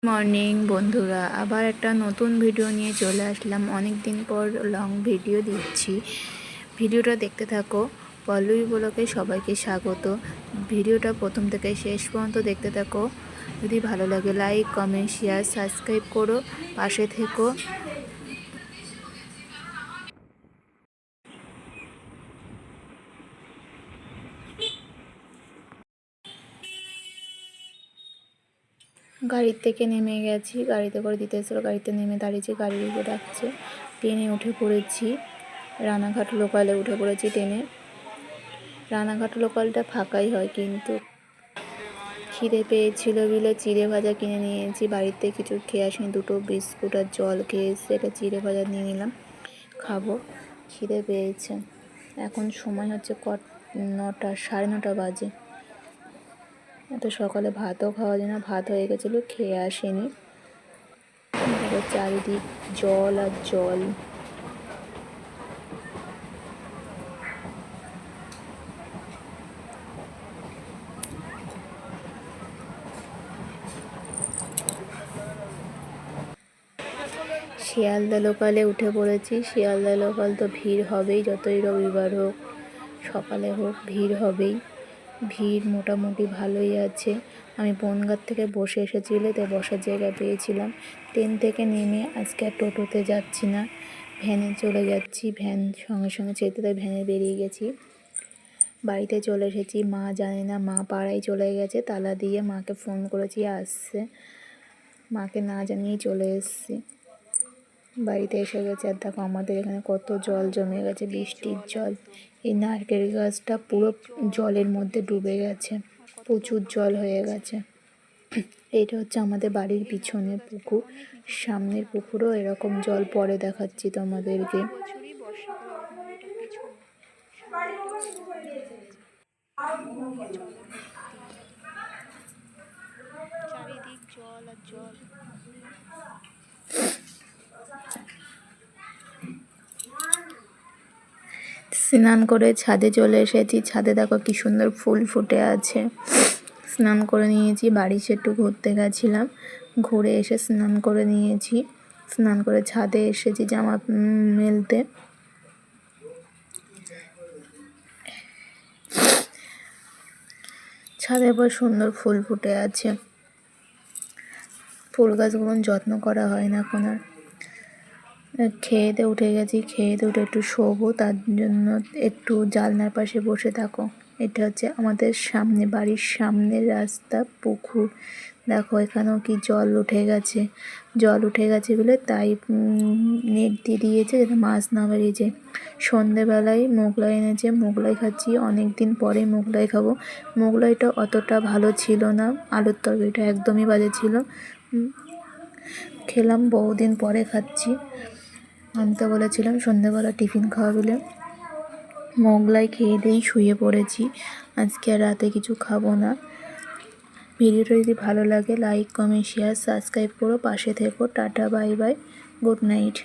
Morning বন্ধুরা, আবার একটা নতুন ভিডিও নিয়ে চলে আসলাম। অনেক দিন পর লং ভিডিও দিচ্ছি, ভিডিওটা দেখতে থাকো। পল্লবী ব্লগে সবাইকে স্বাগত। ভিডিওটা প্রথম থেকে শেষ পর্যন্ত দেখতে থাকো। যদি ভালো লাগে লাইক, কমেন্ট, শেয়ার, সাবস্ক্রাইব করো, পাশে থেকো। গাড়ির থেকে নেমে গেছি, গাড়িতে করে দিতে এসেছিলো, গাড়িতে নেমে দাঁড়িয়েছি, গাড়ির উপরে ডাকছে। ট্রেনে উঠে পড়েছি, রানাঘাট লোকালে উঠে পড়েছি ট্রেনে। রানাঘাট লোকালটা ফাঁকাই হয়, কিন্তু খিদে পেয়েছিল বলে চিড়ে ভাজা কিনে নিয়েছি। বাড়িতে কিছু খেয়ে আসিনি, দুটো বিস্কুট আর জল খেয়ে এসে এটা চিড়ে ভাজা নিয়ে নিলাম, খাবো। খিদে পেয়েছে। এখন সময় হচ্ছে 9টা, 9:30 বাজে। এত সকালে ভাতও খাওয়া যায় না, ভাত হয়ে গেছিলো, খেয়ে আসেনি। চারিদিক জল আর জল। শিয়ালদা লোকালে উঠে পড়েছি। শিয়ালদা লোকাল তো ভিড় হবেই, যতই রবিবার হোক, সকালে হোক, ভিড় হবেই। ভিড় মোটামুটি ভালোই আছে। আমি বনগাঁ থেকে বসে এসেছি বলে তাই বসার জায়গা পেয়েছিলাম। ট্রেন থেকে নেমে আজকে আর টোটোতে যাচ্ছি না, ভ্যানে চলে যাচ্ছি। ভ্যান সঙ্গে সঙ্গে চেতে, তাই ভ্যানে বেরিয়ে গেছি। বাড়িতে চলে এসেছি। মা জানে না, মা পাড়ায় চলে গেছে, তালা দিয়ে। মাকে ফোন করেছি, আসছে। মাকে না জানিয়েই চলে এসেছি। বাড়িতে এসে গেছে। আর দেখো আমাদের এখানে কত জল জমে গেছে, বৃষ্টির জল। এই নারকেল গাছটা পুরো জলের মধ্যে ডুবে গেছে, প্রচুর জল হয়ে গেছে। এইটা হচ্ছে আমাদের বাড়ির পিছনে পুকুর, সামনের পুকুরও এরকম জল পরে দেখাচ্ছি তোমাদেরকে। চারিদিক জল আর জল। স্নান করে ছাদে চলে এসেছি। ছাদে দেখো কি সুন্দর ফুল ফুটে আছে। স্নান করে নিয়েছি, বাড়ি সে একটু ঘুরতে গেছিলাম, ঘুরে এসে স্নান করে নিয়েছি। স্নান করে ছাদে এসেছি জামা মেলতে। ছাদে পর সুন্দর ফুল ফুটে আছে। ফুল গাছগুলো যত্ন করা হয় না এখন আর। খেয়েতে উঠে গেছি, খেয়েতে উঠে একটু শোবো, তার জন্য একটু জানলার পাশে বসে থাকো। এটা হচ্ছে আমাদের সামনে, বাড়ির সামনের রাস্তা, পুকুর। দেখো এখানেও কি জল উঠে গেছে। জল উঠে গেছে বলে তাই নেট দিয়ে দিয়েছে যাতে মাছ না বেরিয়েছে। সন্ধেবেলায় মোগলাই এনেছে, মোগলাই খাচ্ছি। অনেক দিন পরে মোগলাই খাবো। মোগলাইটা অতটা ভালো ছিল না, আলুর তরকারিটা একদমই বাজে ছিল। খেলাম, বহুদিন পরে খাচ্ছি। আনতে বলেছিলাম সন্ধ্যেবেলা টিফিন খাওয়া বলে। মোগলাই খেয়ে দিয়েই শুয়ে পড়েছি। আজকে আর রাতে কিছু খাবো না। ভিডিওটা যদি ভালো লাগে লাইক, কমেন্ট, শেয়ার, সাবস্ক্রাইব করো, পাশে থেকো। Tata, bye bye, good night.